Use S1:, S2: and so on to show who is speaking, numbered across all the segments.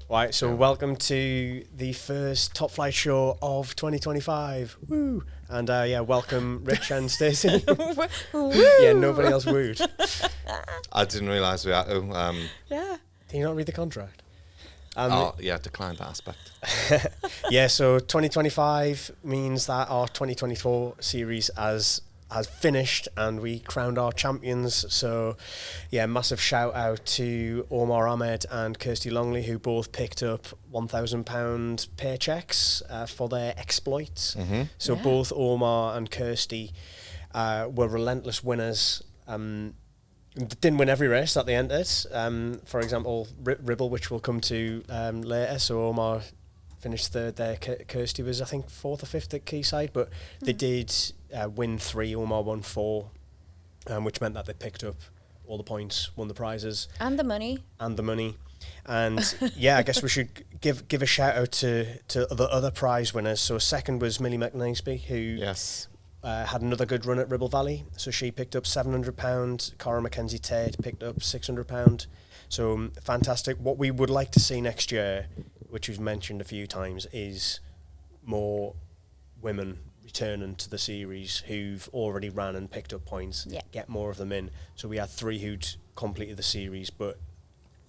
S1: Right, so welcome to the first Top Flight show of 2025. Woo! And welcome Rich and Stacey. Yeah, nobody else wooed.
S2: I didn't realise we had to.
S3: Yeah.
S1: Did you not read the contract?
S2: Declined that aspect.
S1: Yeah, so 2025 means that our 2024 series has finished and we crowned our champions. So, yeah, massive shout out to Omar Ahmed and Kirsty Longley, who both picked up £1,000 paychecks for their exploits.
S2: Mm-hmm.
S1: So both Omar and Kirsty were relentless winners. Didn't win every race that they entered. For example, Ribble, which we'll come to later. So Omar finished third there. Kirsty was, I think, fourth or fifth at Quayside, but they did win 3. Omar won 4, which meant that they picked up all the points, won the prizes.
S3: And the money.
S1: And yeah, I guess we should give a shout out to the other prize winners. So second was Millie McNaseby, who had another good run at Ribble Valley. So she picked up £700. Cara Mackenzie Tate picked up £600. So fantastic. What we would like to see next year, which we've mentioned a few times, is more women returning to the series who've already ran and picked up points.
S3: Yeah.
S1: Get more of them in. So we had 3 who'd completed the series, but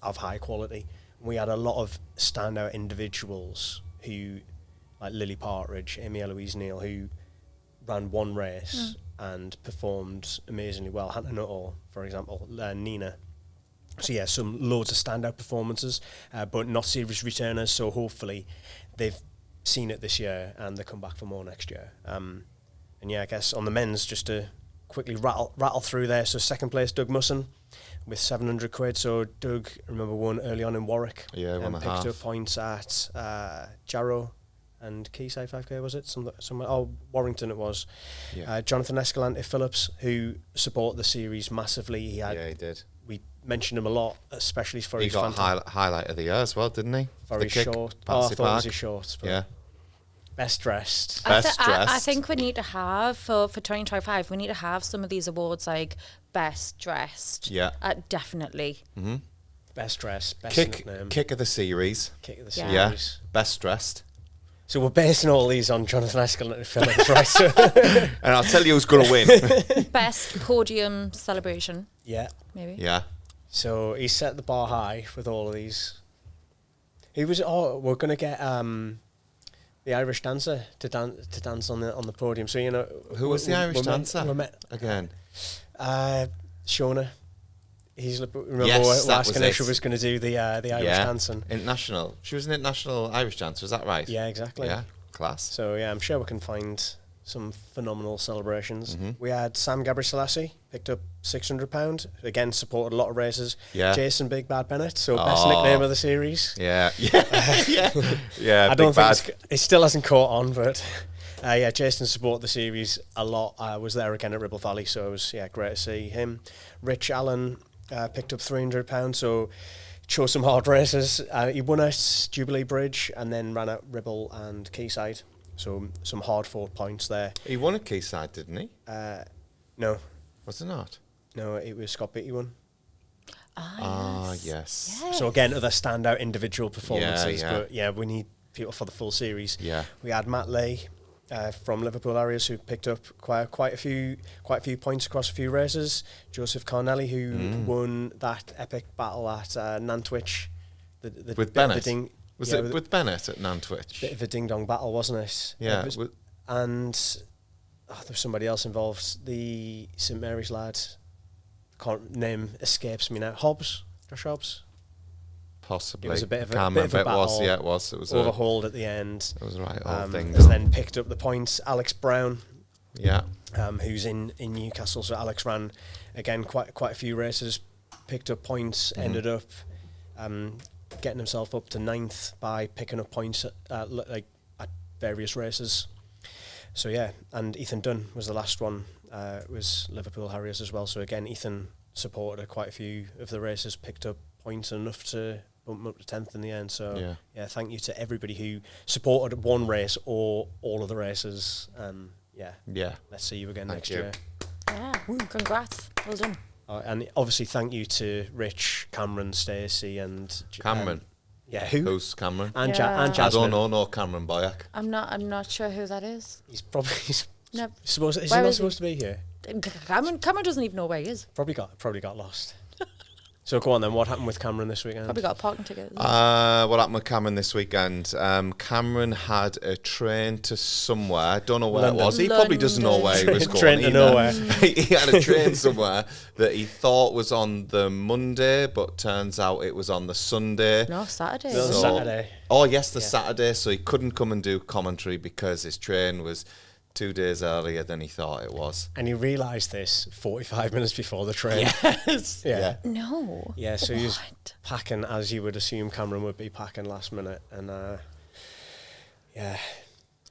S1: of high quality. We had a lot of standout individuals who, like Lily Partridge, Amy Eloise Neal, who ran 1 race and performed amazingly well. Hannah Nuttall, for example, Nina. So yeah, loads of standout performances, but not series returners. So hopefully they've seen it this year and they come back for more next year. And yeah, I guess on the men's, just to quickly rattle through there. So second place, Doug Musson with £700. So Doug, remember, won early on in Warwick.
S2: Yeah, 1.5.
S1: Picked up points at Jarrow and Quayside 5K, was it? Somewhere. Oh, Warrington it was.
S2: Yeah.
S1: Jonathan Escalante Phillips, who supported the series massively. He did. We mentioned him a lot, especially for his...
S2: He got highlight of the year as well, didn't he?
S1: For his short. Oh, I thought it was his shorts.
S2: Yeah.
S1: Best dressed.
S3: I think we need to have, for 2025, we need to have some of these awards like best dressed.
S2: Yeah.
S3: Definitely.
S2: Mm-hmm.
S1: Best dressed. Best
S2: kick of the series.
S1: Kick of the series.
S2: Yeah. Best dressed.
S1: So we're basing all these on Jonathan Escalante Phillips, right? So
S2: and I'll tell you who's going to win.
S3: Best podium celebration.
S1: Yeah.
S3: Maybe.
S2: Yeah.
S1: So he set the bar high with all of these. He was. Oh, we're going to get the Irish dancer to dance on the podium. So
S2: who was the Irish dancer again?
S1: Shona. Remember last Ganesha was going to do the Irish dancing.
S2: International. She was an international Irish dancer, is that right?
S1: Yeah, exactly.
S2: Yeah, class.
S1: So yeah, I'm sure we can find some phenomenal celebrations.
S2: Mm-hmm.
S1: We had Sam Gabriselassie, picked up £600. Again, supported a lot of races.
S2: Yeah.
S1: Jason Big Bad Bennett, so best nickname of the series.
S2: Yeah. Yeah.
S1: I don't think it still hasn't caught on, but Jason supported the series a lot. I was there again at Ribble Valley, so it was great to see him. Rich Allen picked up £300, so chose some hard races. He won at Jubilee Bridge and then ran at Ribble and Quayside. So some hard-fought points there.
S2: He won at Quayside, didn't he?
S1: No.
S2: Was it not?
S1: No, it was Scott Beattie won.
S2: Yes.
S1: So again, other standout individual performances.
S2: Yeah.
S1: But yeah, we need people for the full series.
S2: Yeah.
S1: We had Matt Leigh from Liverpool areas who picked up quite a few points across a few races. Joseph Carnelli, who won that epic battle at Nantwich.
S2: With Bennett? Was it with Bennett at Nantwich?
S1: Bit of a ding-dong battle, wasn't it?
S2: Yeah.
S1: And there was somebody else involved. The St Mary's lad, name escapes me now. Josh Hobbs.
S2: Possibly.
S1: It was a bit of a
S2: It
S1: battle.
S2: was. It was
S1: overhauled at the end.
S2: It was a right old thing.
S1: Has then picked up the points. Alex Brown.
S2: Yeah.
S1: Who's in Newcastle. So Alex ran again quite a few races, picked up points, ended up getting himself up to 9th by picking up points at various races. So yeah, and Ethan Dunn was the last one. It was Liverpool Harriers as well. So again, Ethan supported quite a few of the races, picked up points enough to bump him up to 10th in the end. So yeah, thank you to everybody who supported one race or all of the races. And yeah, let's see you again next year.
S3: Yeah, congrats, well done.
S1: And obviously thank you to Rich, Cameron, Stacey and
S2: Cameron.
S1: Yeah, who?
S2: Who's Cameron?
S1: And
S3: Yeah.
S1: Jasmine.
S2: I don't know, no Cameron Boyack.
S3: I'm not sure who that is.
S1: He's probably
S3: No.
S1: supposed. Is
S3: Where
S1: he not
S3: is he?
S1: supposed to be here?
S3: Cameron doesn't even know where he is.
S1: Probably got lost. So go on then. What happened with Cameron this weekend?
S3: Probably got a parking ticket.
S2: What happened with Cameron this weekend? Cameron had a train to somewhere. I don't know where
S1: London.
S2: it was. He probably doesn't know where he was going.
S1: Train to nowhere.
S2: He had a train somewhere that he thought was on the Monday, but turns out it was on the Sunday.
S3: No, Saturday.
S1: No, Saturday.
S2: Oh, yes, the Saturday. So he couldn't come and do commentary because his train was 2 days earlier than he thought it was.
S1: And he realised this 45 minutes before the train.
S2: Yes.
S1: Yeah.
S3: No.
S1: Yeah, so he was
S3: What?
S1: packing as you would assume Cameron would be packing last minute. And yeah.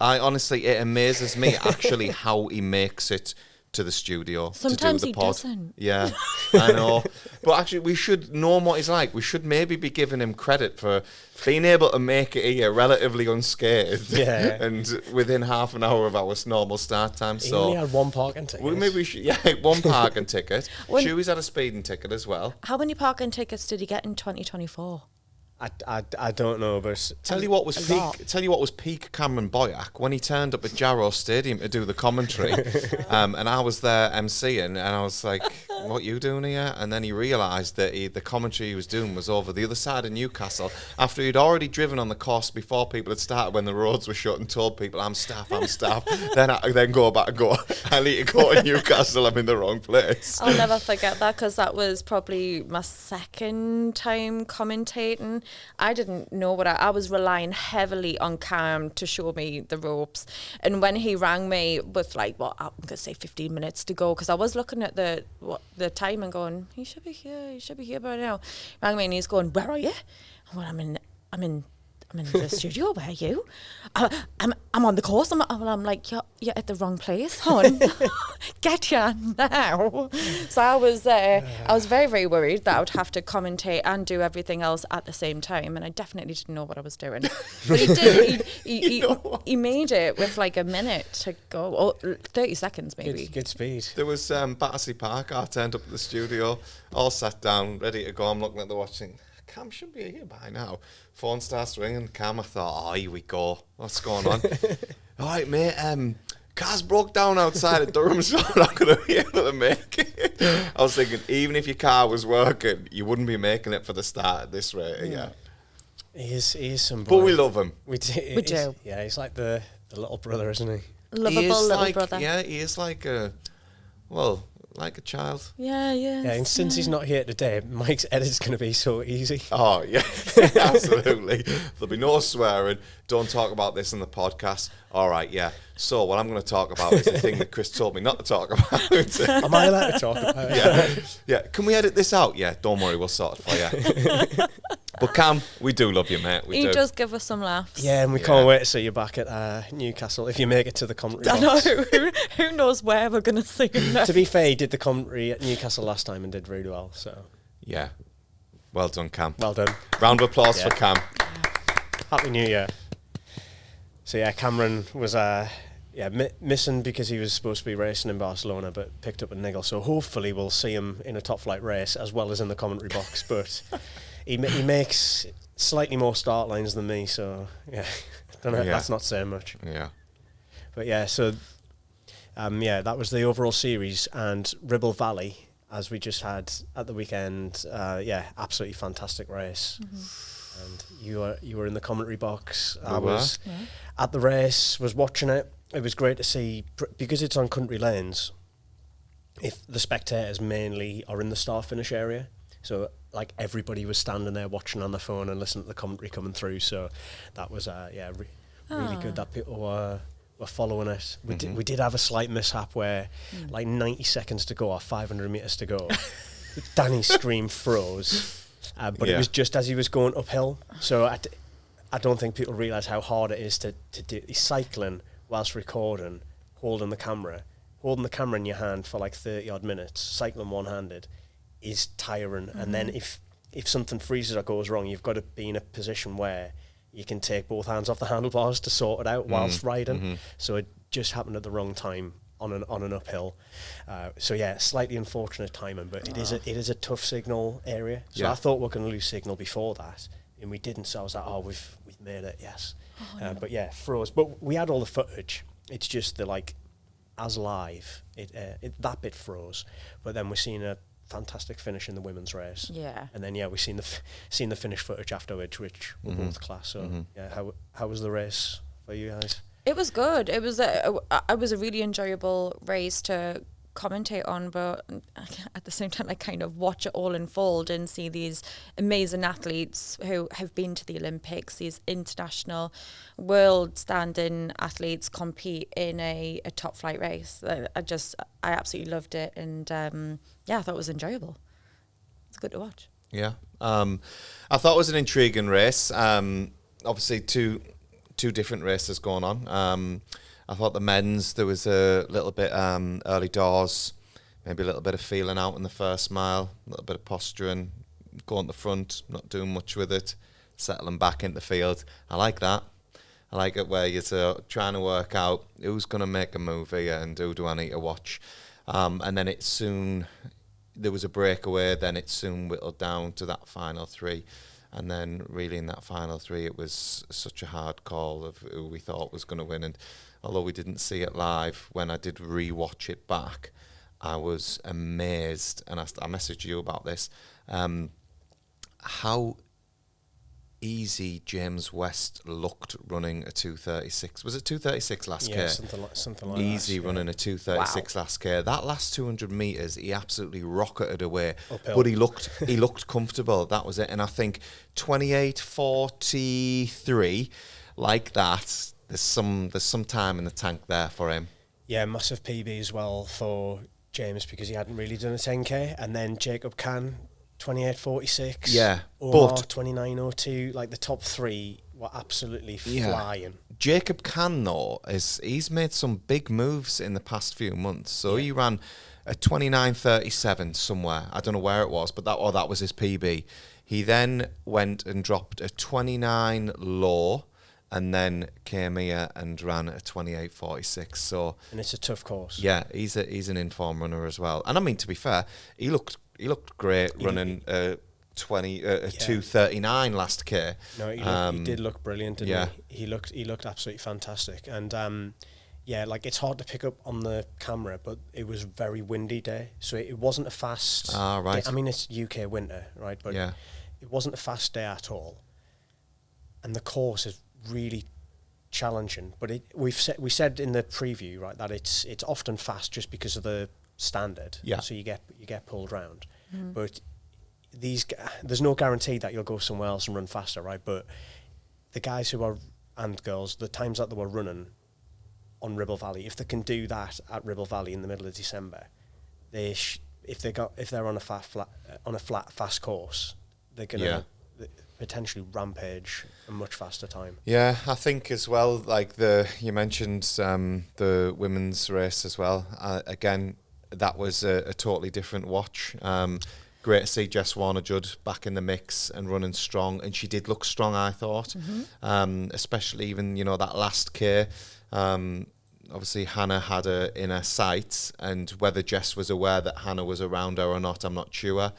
S2: I honestly, it amazes me actually how he makes it to the studio
S3: Sometimes
S2: to do the pod.
S3: doesn't.
S2: Yeah, I know. But actually, we should know what he's like. We should maybe be giving him credit for being able to make it here relatively unscathed.
S1: Yeah.
S2: And within half an hour of our normal start time.
S1: He
S2: So
S1: only had one parking ticket.
S2: maybe we should, one parking ticket.
S3: When-
S2: Chewy's had a speeding ticket as well.
S3: How many parking tickets did he get in 2024?
S1: I don't know, but
S2: Tell you what was
S3: A lot.
S2: peak Cameron Boyack when he turned up at Jarrow Stadium to do the commentary, and I was there emceeing, and I was like, "What you doing here?" And then he realised that the commentary he was doing was over the other side of Newcastle after he'd already driven on the course before people had started when the roads were shut and told people, "I'm staff." then go back and go, "I need to go to Newcastle. I'm in the wrong place."
S3: I'll never forget that because that was probably my second time commentating. I didn't know what I was relying heavily on Cam to show me the ropes. And when he rang me with I'm going to say 15 minutes to go, because I was looking at the time and going, he should be here by now. Rang me and he's going, "Where are you?" Well, I'm in the studio. Where are you? I'm on the course. I'm like, you're at the wrong place, hon. Get here now. So I was very, very worried that I would have to commentate and do everything else at the same time, and I definitely didn't know what I was doing. But he did. He made it with like a minute to go, or 30 seconds maybe.
S1: good speed.
S2: There was Battersea Park. I turned up at the studio, all sat down, ready to go. I'm looking at the watch, thinking, Cam should be here by now. Phone starts ringing. Cam, I thought, here we go. What's going on? All right, mate. Car's broke down outside of Durham, so I'm not going to be able to make it. I was thinking, even if your car was working, you wouldn't be making it for the start at this rate. Yeah.
S1: He is some boy.
S2: But we love him.
S1: We do. Yeah, he's like the little brother, isn't he?
S3: Lovable little brother.
S2: Yeah, he is like a child.
S3: Yeah.
S1: Yeah, and since he's not here today, Mike's edit's going to be so easy.
S2: Oh, yeah, absolutely. There'll be no swearing. Don't talk about this in the podcast. All right, yeah. So what I'm going to talk about is the thing that Chris told me not to talk about.
S1: Am I allowed to talk about it?
S2: Yeah. Can we edit this out? Yeah, don't worry, we'll sort it for you. But Cam, we do love you, mate. We do.
S3: Does give us some laughs.
S1: Yeah, and we can't wait to see you back at Newcastle if you make it to the commentary
S3: I know.
S1: box.
S3: Who knows where we're going to see him next.
S1: To be fair, he did the commentary at Newcastle last time and did really well. So
S2: Yeah. Well done, Cam.
S1: well done.
S2: Round of applause
S1: Yeah.
S2: for Cam.
S1: Happy New Year. So yeah, Cameron was missing because he was supposed to be racing in Barcelona, but picked up a niggle. So hopefully we'll see him in a top flight race as well as in the commentary box. But he makes slightly more start lines than me, so yeah, don't know.
S2: Yeah.
S1: That's not saying much.
S2: Yeah.
S1: But yeah, so that was the overall series, and Ribble Valley, as we just had at the weekend. Absolutely fantastic race.
S3: Mm-hmm.
S1: And you were in the commentary box. I
S2: were.
S1: was at the race, was watching it. It was great to see, because it's on country lanes, if the spectators mainly are in the start finish area. So like everybody was standing there watching on the phone and listening to the commentary coming through. So that was really good that people were following it. We did have a slight mishap where like 90 seconds to go or 500 metres to go, Danny's stream froze. But it was just as he was going uphill. So I don't think people realise how hard it is to do. He's cycling whilst recording, holding the camera in your hand for like 30 odd minutes, cycling one-handed, is tiring. And then if something freezes or goes wrong, you've got to be in a position where you can take both hands off the handlebars to sort it out whilst riding. So it just happened at the wrong time on an uphill. Slightly unfortunate timing, but it is a tough signal area. So I thought we were going to lose signal before that, and we didn't. So I was like, oh, we've made it, yes. But yeah, froze. But we had all the footage. It's just that, like, as live, that bit froze. But then we're seeing a fantastic finish in the women's race.
S3: Yeah.
S1: And then we've seen the finished footage afterwards, which were both class. So yeah, how was the race for you guys?
S3: It was good. It was a really enjoyable race to commentate on, but at the same time, I kind of watch it all unfold and see these amazing athletes who have been to the Olympics, these international world standing athletes compete in a top flight race. I absolutely loved it, and I thought it was enjoyable. It's good to watch.
S2: Yeah, I thought it was an intriguing race. Obviously, two different races going on. I thought the men's, there was a little bit early doors, maybe a little bit of feeling out in the first mile, a little bit of posturing, going to the front, not doing much with it, settling back into the field. I like that. I like it where you're trying to work out who's going to make a move here and who do I need to watch. And then there was a breakaway, then it soon whittled down to that final three. And then really in that final three, it was such a hard call of who we thought was going to win. And although we didn't see it live, when I did re-watch it back, I was amazed. And I messaged you about this, how easy James West looked running a 2:36. Was it 2:36 last K?
S1: Yeah, something like
S2: easy
S1: that.
S2: Running a 2:36 last K. That last 200 metres, he absolutely rocketed away.
S1: Uphill.
S2: But he looked comfortable. That was it. And I think 28:43, like that, there's some time in the tank there for him.
S1: Yeah, massive PB as well for James because he hadn't really done a 10K. And then Jacob Can, 28:46.
S2: Yeah,
S1: Omar,
S2: but
S1: 29:02. Like, the top three were absolutely flying.
S2: Jacob Can, though, he's made some big moves in the past few months. So he ran a 29:37 somewhere. I don't know where it was, but that was his PB. He then went and dropped a 29 low, and then came here and ran a 28:46. So,
S1: And it's a tough course.
S2: yeah, he's an in-form runner as well. And I mean, to be fair, he looked great running a 2:39 last K.
S1: No, he did look brilliant, didn't he? He looked absolutely fantastic. And like, it's hard to pick up on the camera, but it was a very windy day, so it wasn't a fast
S2: right.
S1: day. I mean, it's UK winter, right? But
S2: Yeah.
S1: it wasn't a fast day at all. And the course is really challenging, but we said in the preview, right, that it's often fast just because of the standard.
S2: Yeah.
S1: So you get pulled round. But there's no guarantee that you'll go somewhere else and run faster, right? But the guys and girls, the times that they were running on Ribble Valley, if they can do that at Ribble Valley in the middle of December, if they're on a flat fast course, they're gonna potentially rampage a much faster time.
S2: Yeah, I think as well, like you mentioned the women's race as well. Again, that was a totally different watch. Great to see Jess Warner-Judd back in the mix and running strong, and she did look strong, I thought, especially even that last K. Obviously, Hannah had her in her sights, and whether Jess was aware that Hannah was around her or not, I'm not sure.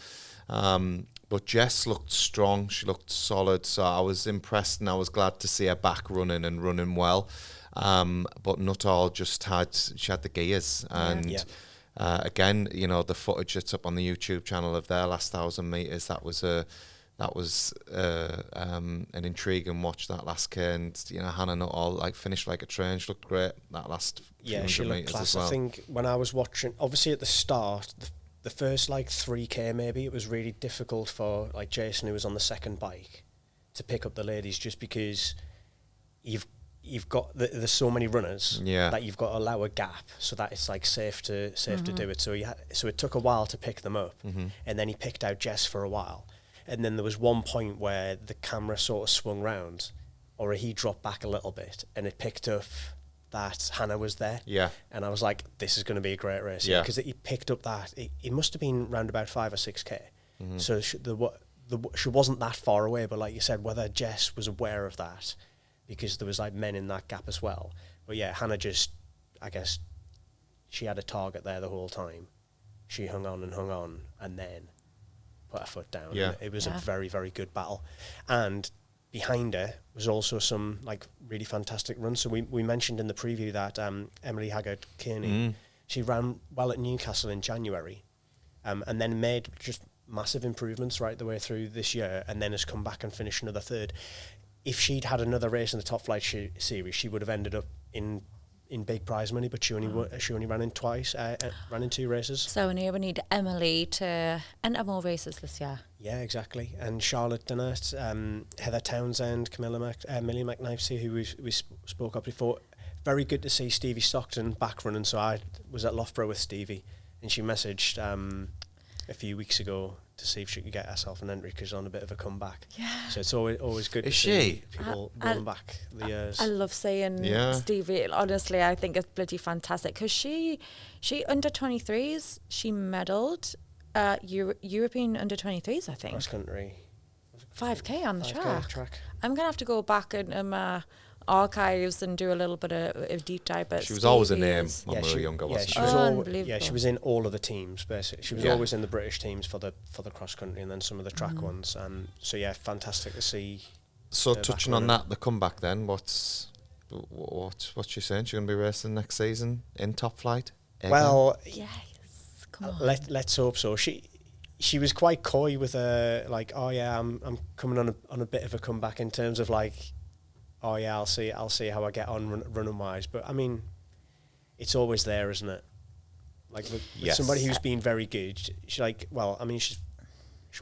S2: But Jess looked strong. She looked solid. So I was impressed, and I was glad to see her back running and running well. But not all she had the gears. And again, the footage that's up on the YouTube channel of their last 1,000 metres, that was an intriguing watch, that last K. And Hannah not all finished like a train. She looked great that last few
S1: she looked
S2: metres
S1: class.
S2: as well.
S1: I think when I was watching, obviously at the start, the first 3K maybe, it was really difficult for Jason, who was on the second bike, to pick up the ladies, just because you've got there's so many runners that you've got to allow a gap so that it's safe to do it. So it took a while to pick them up, and then he picked out Jess for a while, and then there was one point where the camera sort of swung round, or he dropped back a little bit, and it picked up that Hannah was there.
S2: Yeah.
S1: And I was like, this is going to be a great race.
S2: Yeah.
S1: Because he picked up that, it must have been round about 5 or 6K. So she wasn't that far away, but like you said, whether Jess was aware of that, because there was men in that gap as well. But yeah, Hannah just, I guess, she had a target there the whole time. She hung on, and then put her foot down.
S2: Yeah.
S1: And it was
S3: Yeah.
S1: a very, very good battle. And behind her was also some like really fantastic runs. So we mentioned in the preview that Emily Haggard-Kearney, she ran well at Newcastle in January, and then made just massive improvements right the way through this year, and then has come back and finished another third. If she'd had another race in the Top Flight series, she would have ended up in big prize money, but she only ran in twice, ran in 2 races.
S3: So now we need Emily to enter more races this year.
S1: Yeah, exactly. And Charlotte Dunnett, Heather Townsend, Millie McKnifesey, who we spoke up before. Very good to see Stevie Stockton back running. So I was at Loughborough with Stevie, and she messaged a few weeks ago to see if she could get herself an entry because she's on a bit of a comeback.
S3: Yeah.
S1: So it's always good
S2: Is
S1: to
S2: she?
S1: see people rolling back the years.
S3: I love seeing Stevie. Honestly, I think it's bloody fantastic because she under 23s, she medalled European under 23s, I think.
S1: Cross country.
S3: 5K on the
S1: 5K
S3: track. I'm going to have to go back in my archives and do a little bit of deep dive. But
S2: She was always a
S3: Stevie
S2: name
S3: is-
S2: when we were younger, wasn't
S1: she
S2: she?
S1: was
S3: Unbelievable.
S1: she was in all of the teams basically. She was
S2: Yeah.
S1: always in the British teams for the cross country and then some of the track ones. So yeah, fantastic to see.
S2: So
S1: back
S2: touching on
S1: running.
S2: that, the comeback then, what's she saying? She's going to be racing next season in Top Flight? Again?
S1: Well,
S3: Yes, come on.
S1: let's hope so. She was quite coy with like, oh yeah, I'm coming on a bit of a comeback in terms of like, oh yeah, I'll see how I get on running wise. But I mean, it's always there, isn't it? Like with
S2: Yes.
S1: somebody who's been very good. She like, well, I mean, she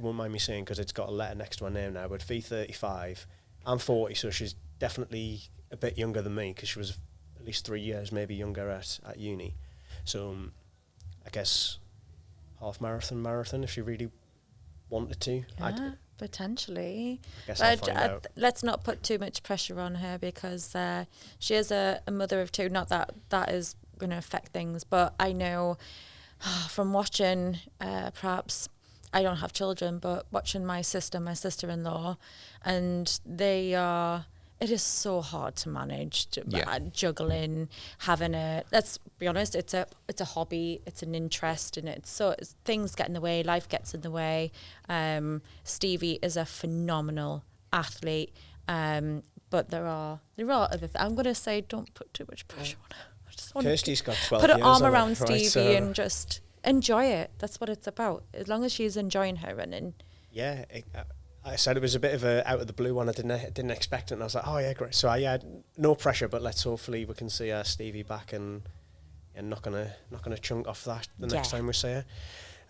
S1: won't mind me saying because it's got a letter next to her name now. But V35, I'm 40, so she's definitely a bit younger than me because she was at least 3 years maybe younger at uni. So I guess half marathon if she really wanted to.
S3: Yeah, potentially.
S1: Guess I'll
S3: But
S1: find out.
S3: let's not put too much pressure on her because she is a mother of 2. Not that is going to affect things, but I know from watching, perhaps I don't have children, but watching my sister-in-law, and they are. It is so hard to manage, juggling, having let's be honest, it's a hobby, it's an interest, and things get in the way, life gets in the way. Stevie is a phenomenal athlete, but there are other I'm going to say don't put too much pressure on her. I just want
S1: Kirsty's got 12
S3: put
S1: years
S3: an arm
S1: on her,
S3: around
S1: right,
S3: Stevie
S1: so-
S3: and just enjoy it. That's what it's about. As long as she's enjoying her running.
S1: Yeah, I said it was a bit of a out of the blue one. I didn't expect it, and I was like, oh yeah, great. So I had no pressure, but let's hopefully we can see Stevie back and not gonna chunk off that the next time we see her.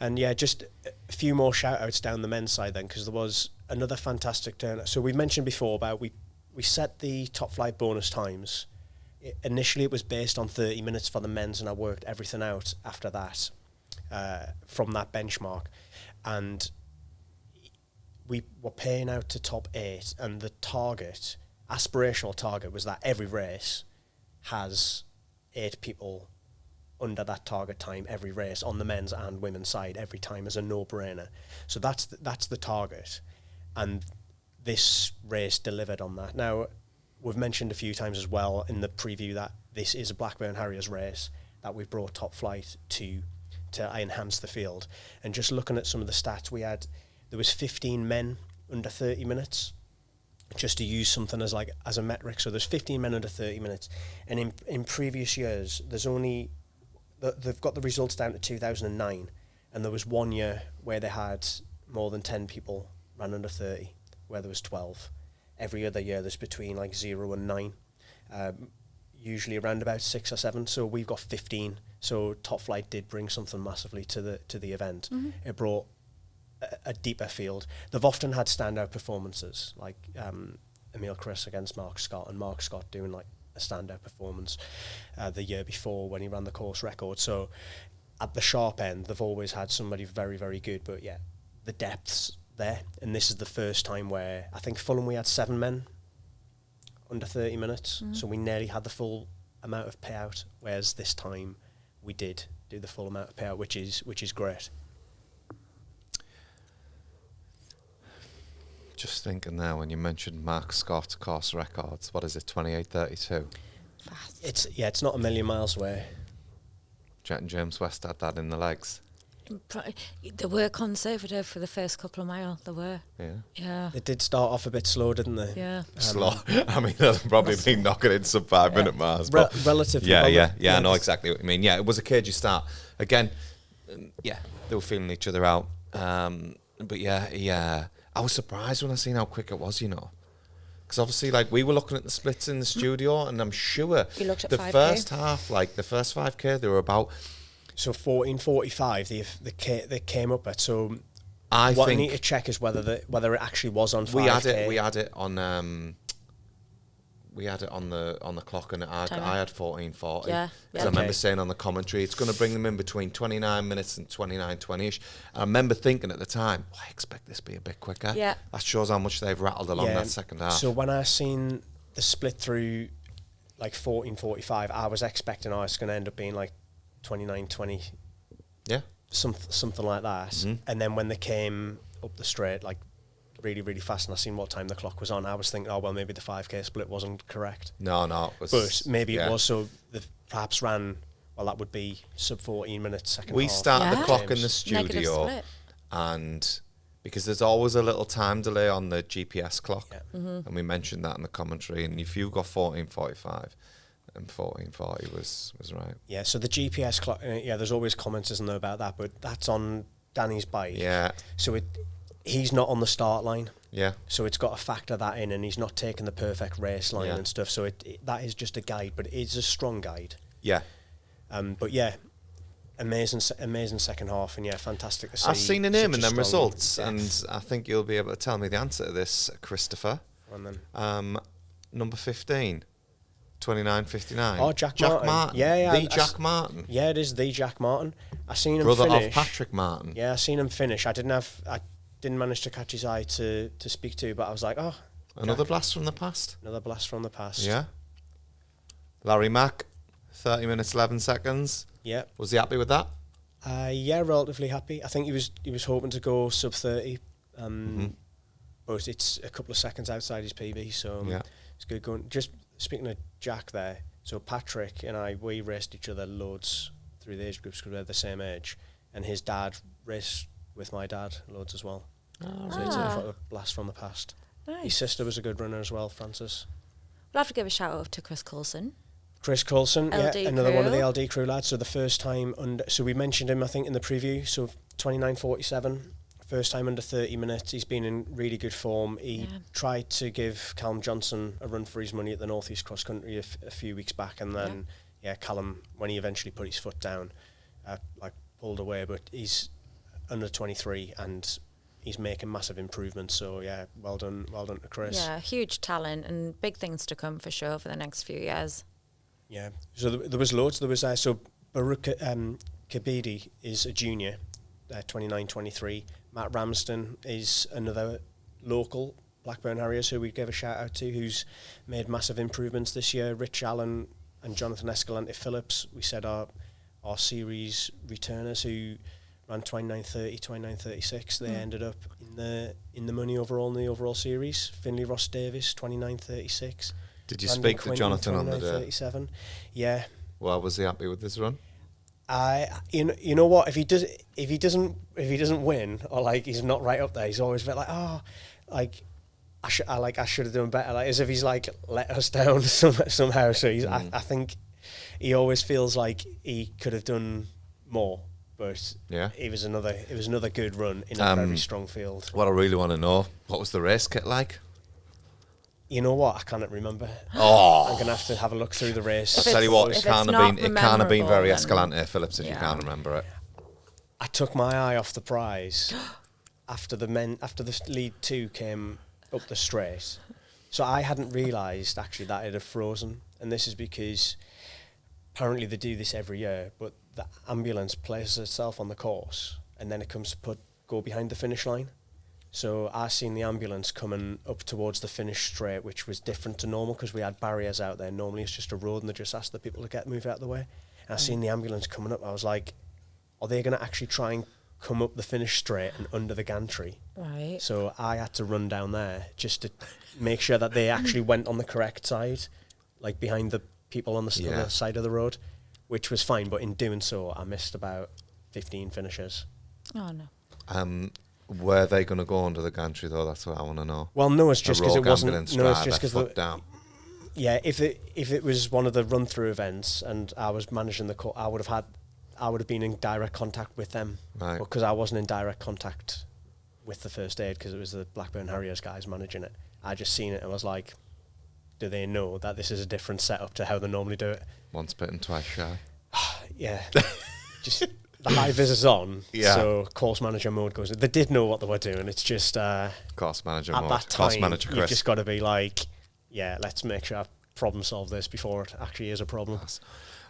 S1: And yeah, just a few more shout outs down the men's side then, because there was another fantastic turnout. So we mentioned before about we set the Top Flight bonus times. Initially it was based on 30 minutes for the men's, and I worked everything out after that from that benchmark, and we were paying out to top 8, and the aspirational target was that every race has 8 people under that target time every race on the men's and women's side every time as a no-brainer. So that's the target, and this race delivered on that. Now, we've mentioned a few times as well in the preview that this is a Blackburn Harriers race that we've brought Top Flight to enhance the field. And just looking at some of the stats, there was 15 men under 30 minutes, just to use something as a metric. So there's 15 men under 30 minutes. And in previous years, there's only, they've got the results down to 2009. And there was 1 year where they had more than 10 people ran under 30, where there was 12. Every other year there's between 0 and 9. Usually around about 6 or 7. So we've got 15. So Top Flight did bring something massively to the event. Mm-hmm. It brought a deeper field. They've often had standout performances, like Emil Chris against Mark Scott, and Mark Scott doing a standout performance the year before when he ran the course record. So at the sharp end, they've always had somebody very, very good, but yeah, the depth's there. And this is the first time where I think Fulham we had 7 men under 30 minutes, so we nearly had the full amount of payout, whereas this time we did do the full amount of payout, which is great.
S2: Just thinking now, when you mentioned Mark Scott course records, what is it, 28:32?
S3: Fast.
S1: It's not a million miles away.
S2: Jet and James West had that in the legs.
S3: They were conservative for the first couple of miles. They were. Yeah.
S1: They did start off a bit slow, didn't they?
S3: Yeah.
S2: Slow. I mean, they'll probably been knocking in some 5-minute miles. But
S1: Relatively.
S2: yeah, I know exactly what you mean. Yeah, it was a cagey start. Again, they were feeling each other out. But yeah, I was surprised when I seen how quick it was, you know. Because obviously, like, we were looking at the splits in the studio, and I'm sure
S3: You looked at
S2: the
S3: 5K?
S2: first half, like the first 5K, they were about.
S1: So 14:45 they came up at. So
S2: I
S1: what
S2: think
S1: I need to check is whether it actually was on 5K.
S2: we had it on the clock, and I had 14:40.
S3: Yeah.
S2: Because I remember saying on the commentary, it's going to bring them in between 29 minutes and 29:20ish. I remember thinking at the time, I expect this to be a bit quicker.
S3: Yeah.
S2: That shows how much they've rattled along that second half.
S1: So when I seen the split through like 14:45, I was expecting it's going to end up being like 29:20.
S2: Yeah.
S1: Something like that.
S2: Mm-hmm.
S1: And then when they came up the straight, like really, really fast, and I seen what time the clock was on, I was thinking, maybe the 5K split wasn't correct.
S2: No, it was,
S1: but maybe it was. So they perhaps ran. Well, that would be sub 14 minutes second.
S2: We
S1: half.
S2: started the clock in the
S3: Negative
S2: studio,
S3: split.
S2: and because there's always a little time delay on the GPS clock,
S3: Mm-hmm.
S2: and we mentioned that in the commentary. And if you got 14:45. And 14:40 was right.
S1: Yeah, so the GPS clock, there's always comments, isn't there, about that, but that's on Danny's bike.
S2: Yeah.
S1: So he's not on the start line.
S2: Yeah.
S1: So it's got to factor that in, and he's not taking the perfect race line and stuff. So that is just a guide, but it is a strong guide.
S2: Yeah.
S1: But yeah, amazing second half, and fantastic to see.
S2: I've seen the name
S1: such
S2: and
S1: a
S2: them
S1: strong
S2: results,
S1: depth.
S2: and I think you'll be able to tell me the answer to this, Christopher.
S1: And then
S2: Number 15. 29:59.
S1: Oh, Jack Martin. Yeah,
S2: Jack Martin.
S1: Yeah, it is the Jack Martin. I seen him
S2: Brother
S1: finish.
S2: of Patrick Martin.
S1: Yeah, I seen him finish. I didn't manage to catch his eye to speak to, but I was like,
S2: Another
S1: Jack.
S2: blast from the past.
S1: Another blast from the past.
S2: Yeah. Larry Mack, 30 minutes 11 seconds.
S1: Yeah.
S2: Was he happy with that?
S1: Yeah, relatively happy. I think he was hoping to go sub 30, but it's a couple of seconds outside his PB, so it's good going. Just speaking of Jack there, so Patrick and we raced each other loads through the age groups because we're the same age, and his dad raced with my dad loads as well. So it's a blast from the past.
S3: Nice.
S1: His sister was a good runner as well, Frances.
S3: We'll have to give a shout out to Chris Coulson.
S1: Chris Coulson,
S3: LD
S1: another one of the
S3: crew.
S1: LD crew lads. So the first time so we mentioned him, I think, in the preview. So 29:47, first time under 30 minutes. He's been in really good form. He tried to give Callum Johnson a run for his money at the North East Cross Country a few weeks back, and then Callum, when he eventually put his foot down, pulled away. But he's under 23 and he's making massive improvements. So well done to Chris.
S3: Yeah, huge talent and big things to come for sure for the next few years.
S1: Yeah, so there was loads. There was so Baruch Kabidi is a junior, 29-23. Matt Ramsden is another local Blackburn Harriers who we gave a shout out to, who's made massive improvements this year. Rich Allen and Jonathan Escalante Phillips, we said are series returners who ran 29:30, 29:36. They ended up in the money overall in the overall series. Finley Ross Davis 29:36.
S2: Did you
S1: Brandon
S2: speak to
S1: Quinton,
S2: Jonathan on the day?
S1: 37. Yeah.
S2: Well, was he happy with this run?
S1: You know what? If he doesn't win, or like he's not right up there, he's always a bit like, I should have done better. Like as if he's like let us down somehow. So I think he always feels like he could have done more. But it was another good run in a very strong field.
S2: What I really want to know, what was the race kit like?
S1: You know what? I cannot remember.
S2: Oh,
S1: I'm gonna have to have a look through the race.
S2: I'll tell you what, it can't have been very
S3: memorable,
S2: Escalante Phillips if you can't remember it.
S1: I took my eye off the prize after the lead two came up the straight. So I hadn't realised actually that it had frozen, and this is because apparently they do this every year, but the ambulance places itself on the course and then it comes to go behind the finish line. So I seen the ambulance coming up towards the finish straight, which was different to normal because we had barriers out there. Normally it's just a road and they just ask the people to move out of the way. And I seen the ambulance coming up. I was like, are they going to actually try and come up the finish straight and under the gantry?
S3: Right.
S1: So I had to run down there just to make sure that they actually went on the correct side, like behind the people on the other side of the road, which was fine. But in doing so, I missed about 15 finishers.
S3: Oh, no.
S2: Were they going to go under the gantry though? That's what I want to know.
S1: Well, no, it's just because it wasn't. No, it's just
S2: because
S1: because yeah. If it was one of the run-through events and I was managing the court, I would have been in direct contact with them.
S2: Right.
S1: Because I wasn't in direct contact with the first aid because it was the Blackburn Harriers guys managing it. I just seen it and was like, do they know that this is a different setup to how they normally do it?
S2: Once bitten, twice shy.
S1: Yeah. Just the high vis is on,
S2: Yeah.
S1: so course manager mode goes. They did know what they were doing. It's just
S2: Course manager
S1: at
S2: mode.
S1: that
S2: Course
S1: time,
S2: manager
S1: you've
S2: Chris.
S1: just got to be like, yeah, let's make sure I problem solve this before it actually is a problem.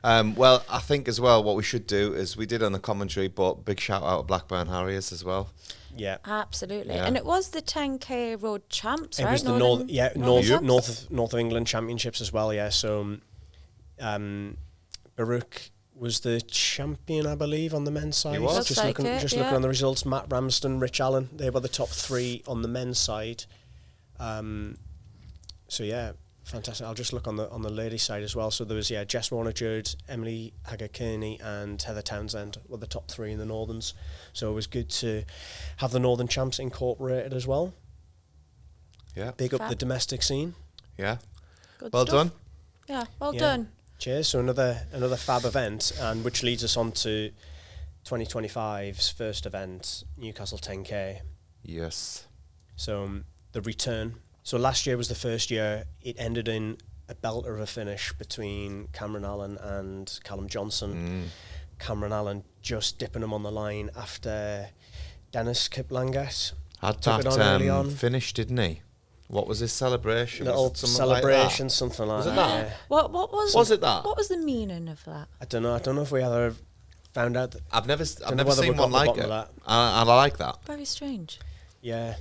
S2: Well, I think as well what we should do is we did on the commentary, but big shout out to Blackburn Harriers as well.
S1: Yeah.
S3: Absolutely.
S2: Yeah.
S3: And it was the 10K road champs,
S1: It
S3: right?
S1: was the North of England championships as well, yeah. So Baruch was the champion, I believe, on the men's side.
S2: He was.
S1: Just
S3: Looks
S1: looking
S3: like it,
S1: looking on the results. Matt Ramsden, Rich Allen, they were the top 3 on the men's side. So yeah, fantastic. I'll just look on the ladies' side as well. So there was Jess Warner-Judd, Emily Haggard-Kearney and Heather Townsend were the top 3 in the Northerns. So it was good to have the Northern champs incorporated as well.
S2: Yeah.
S1: Big up
S3: Fab.
S1: the domestic scene.
S2: Yeah.
S3: Good
S2: Well
S3: stuff.
S2: done.
S3: Yeah, well
S1: Yeah.
S3: done.
S1: Cheers. So another fab event, and which leads us on to 2025's first event, Newcastle 10K.
S2: Yes.
S1: So the return. So last year was the first year. It ended in a belter of a finish between Cameron Allen and Callum Johnson. Cameron Allen just dipping him on the line after Dennis Kiplanget
S2: Had
S1: took it on early on.
S2: finish, didn't he? What was his celebration?
S1: Little
S2: Was it something
S1: celebration,
S2: like
S1: something like
S2: Was it
S1: that.
S2: that?
S1: Yeah.
S3: What
S2: Was it that?
S3: What was the meaning of that?
S1: I don't know if we ever found out.
S2: I've never
S1: know whether we
S2: seen
S1: got
S2: one
S1: the
S2: like
S1: bottom
S2: it.
S1: of that.
S2: And I like that.
S3: Very strange.
S1: Yeah.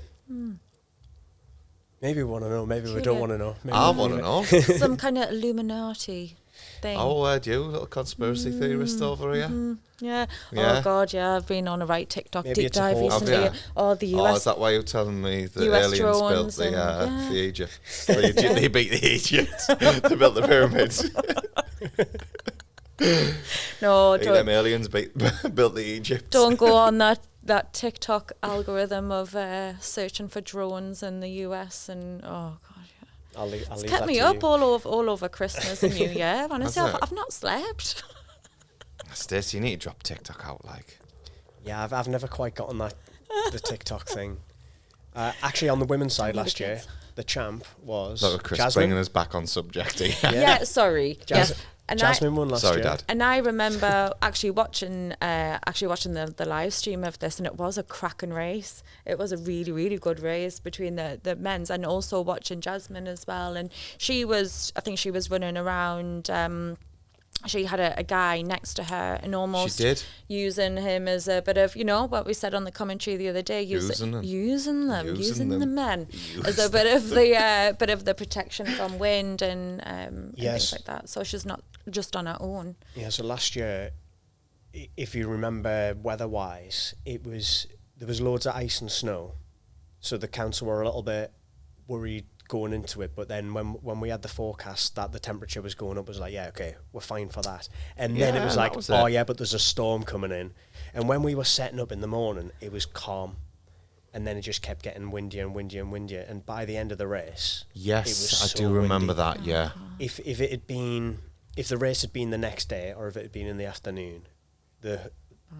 S1: Maybe we want to know. Maybe we don't want to know. Maybe
S2: I
S1: we
S2: want to know.
S3: Some kind of Illuminati thing.
S2: Oh, heard you, little conspiracy theorist over here.
S3: Yeah.
S2: Yeah.
S3: Oh God, yeah. I've been on a right TikTok
S1: Maybe
S3: deep
S1: it's a
S3: dive
S1: whole-
S3: recently.
S2: Yeah.
S3: Oh, the
S2: Oh,
S3: US.
S2: is that why you're telling me the
S3: US
S2: aliens built
S3: drones
S2: the
S3: and-
S2: the Egypt? They beat the Egypt. They built the pyramids.
S3: No,
S2: Them aliens built the Egypt.
S3: don't go on that TikTok algorithm of searching for drones in the US and oh God. Yeah.
S1: I'll
S3: It's
S1: leave
S3: kept
S1: that
S3: me
S1: to
S3: up
S1: you.
S3: all over Christmas and New Year. Honestly,
S2: Has it?
S3: I've not slept.
S2: Stacey, you need to drop TikTok out, like.
S1: Yeah, I've never quite gotten the TikTok thing. Actually, on the women's side
S3: Tell me the
S1: last year,
S3: kids.
S1: the champ was
S2: Look at Chris
S1: Jasmine.
S2: bringing us back on subject here.
S3: Yeah, sorry.
S1: Jas-
S3: And
S1: Jasmine won last
S2: Sorry,
S1: year.
S2: Dad.
S3: And I remember actually watching the live stream of this, and it was a cracking race. It was a really, really good race between the men's, and also watching Jasmine as well. And I think she was running around. She had a guy next to her and almost
S2: She did.
S3: using him as a bit of, what we said on the commentary the other day,
S2: Using
S3: using the men as a
S2: Use
S3: bit of the protection from wind and
S1: Yes.
S3: things like that. So she's not just on her own.
S1: Yeah, so last year, if you remember weather-wise, there was loads of ice and snow, so the council were a little bit worried going into it. But then when we had the forecast that the temperature was going up, it was like, yeah, okay, we're fine for that. And then it
S2: Yeah,
S1: was
S2: that
S1: like,
S2: was
S1: oh
S2: it.
S1: yeah, but there's a storm coming in. And when we were setting up in the morning, it was calm. And then it just kept getting windier and windier and windier. And by the end of the race, it was
S2: Yes, I
S1: so
S2: do remember
S1: windy.
S2: that, yeah.
S1: If the race had been the next day or if it had been in the afternoon, the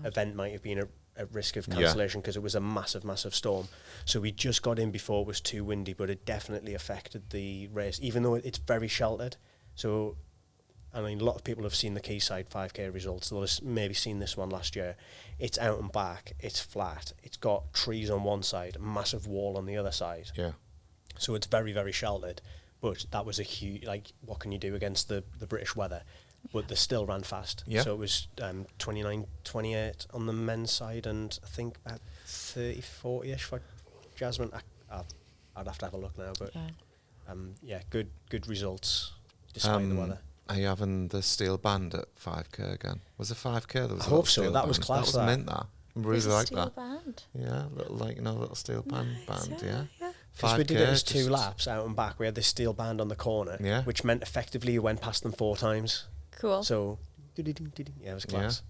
S1: event might have been at risk of
S2: Yeah.
S1: cancellation because it was a massive, massive storm. So we just got in before it was too windy, but it definitely affected the race, even though it's very sheltered. So, I mean, a lot of people have seen the Quayside 5K results. They'll have maybe seen this one last year. It's out and back. It's flat. It's got trees on one side, a massive wall on the other side.
S2: Yeah.
S1: So it's very, very sheltered. But that was a huge, what can you do against the British weather? But they still ran fast.
S2: Yeah.
S1: So it was 29-28 on the men's side and I think about 30-40-ish for Jasmine. I'd have to have a look now. But
S3: Yeah.
S1: good results despite the weather.
S2: Are you having the steel band at 5K again? Was it 5K? There was
S1: I
S2: a
S1: hope
S2: little
S1: so.
S2: steel
S1: That was
S2: band.
S1: class,
S2: That was
S1: that.
S2: mint, that. I really
S3: There's a
S2: like
S3: steel
S2: that.
S3: band.
S2: Yeah, little steel band, yeah.
S1: Because we did it as 2
S2: just-
S1: laps out and back. We had this steel band on the corner,
S2: Yeah.
S1: which meant effectively you went past them 4 times.
S3: Cool.
S1: So, yeah, it was class.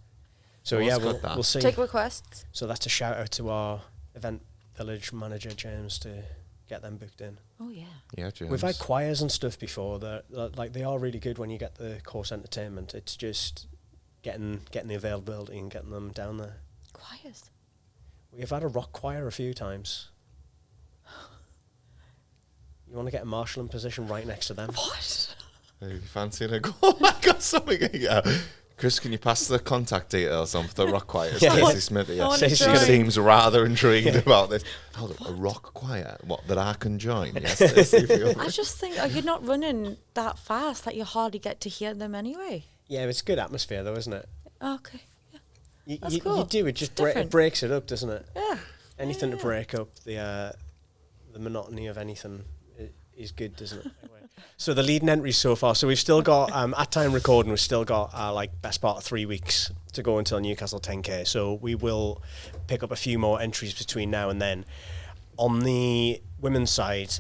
S1: So
S2: Well,
S1: yeah,
S2: that's good, that.
S1: we'll see.
S3: Take requests.
S1: So that's a shout out to our event village manager James to get them booked in.
S3: Oh yeah.
S2: Yeah, James.
S1: We've had choirs and stuff before. Like they are really good when you get the course entertainment. It's just getting the availability and getting them down there.
S3: Choirs.
S1: We've had a rock choir a few times. You want to get a marshal in position right next to them?
S3: What?
S2: Are you fancying a go? Oh, I got something here. Chris, can you pass the contact details on for the rock choir?
S1: Yeah.
S2: Stacey Smith here.
S3: I wanna
S2: She
S3: join.
S2: seems rather intrigued about this. Hold up, a rock choir? What, that I can join? Yes, Stacey, if you
S3: I just think, are you not running that fast that you hardly get to hear them anyway?
S1: Yeah, it's good atmosphere though, isn't it?
S3: Okay. Yeah.
S1: You,
S3: That's
S1: you,
S3: cool.
S1: you do, it
S3: It's
S1: just
S3: different.
S1: it breaks it up, doesn't it?
S3: Yeah.
S1: Anything
S3: Yeah.
S1: to break up the monotony of anything is good, doesn't it? Anyway. So the leading entries so far. So we've still got at time recording, we've still got like best part of 3 weeks to go until Newcastle 10K. So we will pick up a few more entries between now and then. On the women's side,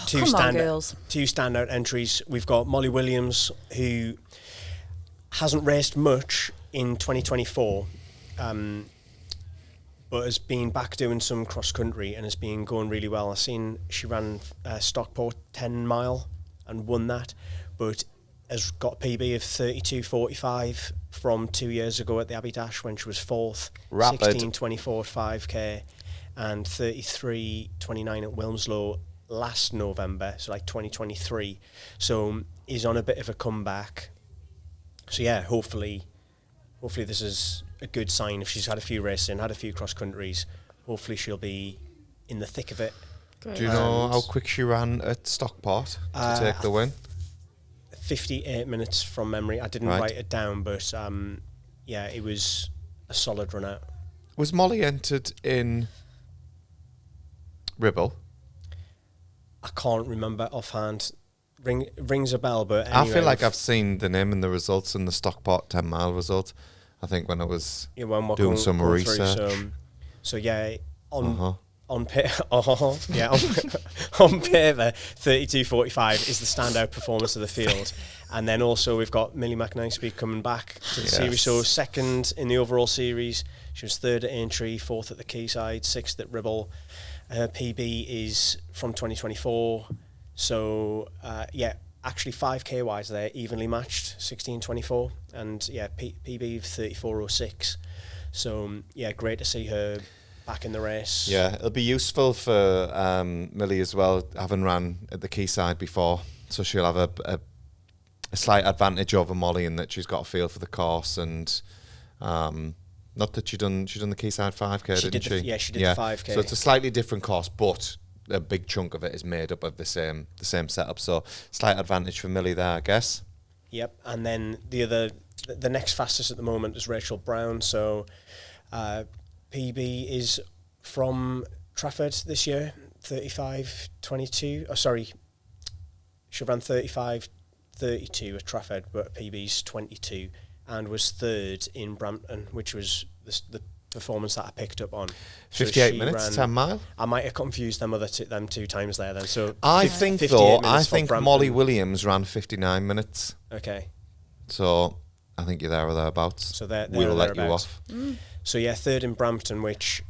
S1: two
S3: Come on, girls.
S1: standout entries. We've got Molly Williams, who hasn't raced much in 2024. But has been back doing some cross country and has been going really well. I've seen she ran Stockport 10 mile and won that, but has got a PB of 32.45 from 2 years ago at the Abbey Dash when she was fourth.
S2: Rapid.
S1: 16.24 5k and 33.29 at Wilmslow last November, so like 2023. So he's on a bit of a comeback. So yeah, hopefully this is a good sign. If she's had a few races and had a few cross countries, hopefully she'll be in the thick of it.
S3: Great.
S2: Do you know how quick she ran at Stockport to take the win?
S1: 58 minutes from memory. I didn't
S2: Right.
S1: write it down, but yeah, it was a solid run out.
S2: Was Molly entered in Ribble?
S1: I can't remember offhand. Rings a bell, but
S2: I
S1: anyway,
S2: feel like I've seen the name and the results in the Stockport 10 mile result. I think when I was
S1: yeah, when we're
S2: doing
S1: going-
S2: some
S1: going through,
S2: research.
S1: so yeah, on
S2: Uh-huh.
S1: on on paper, 32.45 is the standout performance of the field, and then also we've got Millie McNice coming back to the series. So second in the overall series, she was third at Aintree, fourth at the Quayside, sixth at Ribble. Her PB is from 2024. So yeah, actually 5k wise they're evenly matched, 16.24, and yeah, PB of 34.06. So yeah, great to see her back in the race.
S2: Yeah, it'll be useful for Millie as well, having ran at the Quayside before. So she'll have a slight advantage over Molly in that she's got a feel for the course, and not that she done the Quayside 5k,
S1: She
S2: didn't
S1: did the-
S2: she?
S1: yeah, she did the 5K.
S2: So it's a slightly different course, but a big chunk of it is made up of the same setup. So slight advantage for Millie there, I guess.
S1: Yep, and then the next fastest at the moment is Rachel Brown. So PB is from Trafford this year, 35.22. Oh, sorry, she ran 35.32 at Trafford, but PB's 22, and was third in Brampton, which was the performance that I picked up on. So
S2: 58
S1: she
S2: minutes,
S1: ran-
S2: 10 mile.
S1: I might have confused them two times there then. So
S2: I
S1: 58
S2: think
S1: minutes for Brampton.
S2: Molly Williams ran 59 minutes.
S1: Okay.
S2: So I think you're there or thereabouts.
S1: So they're
S2: we'll let you
S1: thereabouts.
S2: off.
S1: So yeah, third in Brampton, which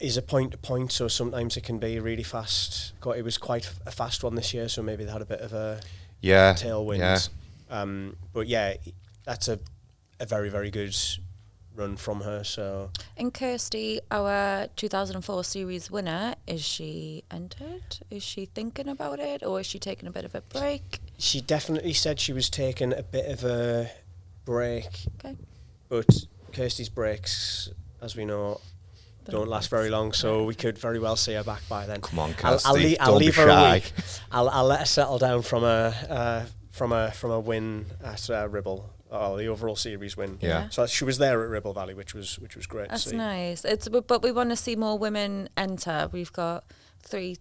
S1: is a point to point, so sometimes it can be really fast. It was quite a fast one this year, so maybe they had a bit of a
S2: Yeah.
S1: tailwind.
S2: Yeah.
S1: But yeah, that's a very, very good run from her. So
S3: And Kirsty, our 2004 series winner, is she entered? Is she thinking about it, or is she taking a bit of a break?
S1: she definitely said she was taking a bit of a break,
S3: Okay.
S1: but Kirsty's breaks, as we know, don't last very long, so we could very well see her back by then.
S2: Come on,
S1: I'll
S2: Kirsty.
S1: I'll
S2: Don't
S1: leave
S2: be
S1: her a
S2: shy.
S1: week. I'll let her settle down from a win at Ribble, the overall series win.
S2: Yeah.
S1: So she was there at Ribble Valley, which was great
S3: That's
S1: to see.
S3: nice. But we want to see more women enter. We've got 3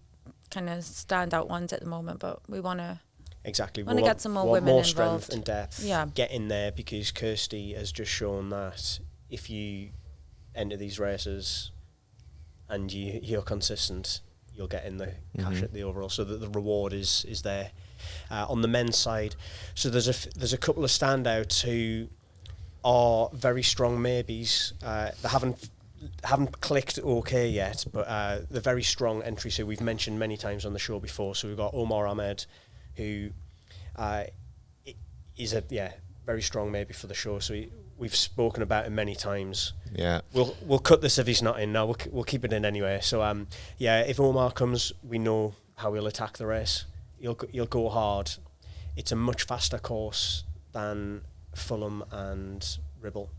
S3: kind of standout ones at the moment, but we want to.
S1: Exactly.
S3: Wanna get some more
S1: want
S3: women
S1: more strength
S3: involved.
S1: and depth.
S3: Yeah.
S1: Get in there, because Kirsty has just shown that if you enter these races and you're consistent, you'll get in the cash at the overall. So that the reward is there. On the men's side, so there's a couple of standouts who are very strong maybes. They haven't clicked okay yet, but they're very strong entries who we've mentioned many times on the show before. So we've got Omar Ahmed, who is a very strong maybe for the show. So we've spoken about him many times.
S2: Yeah,
S1: we'll cut this if he's not in. No, we'll keep it in anyway. So if Omar comes, we know how he'll attack the race. He'll go hard. It's a much faster course than Fulham and Ribble.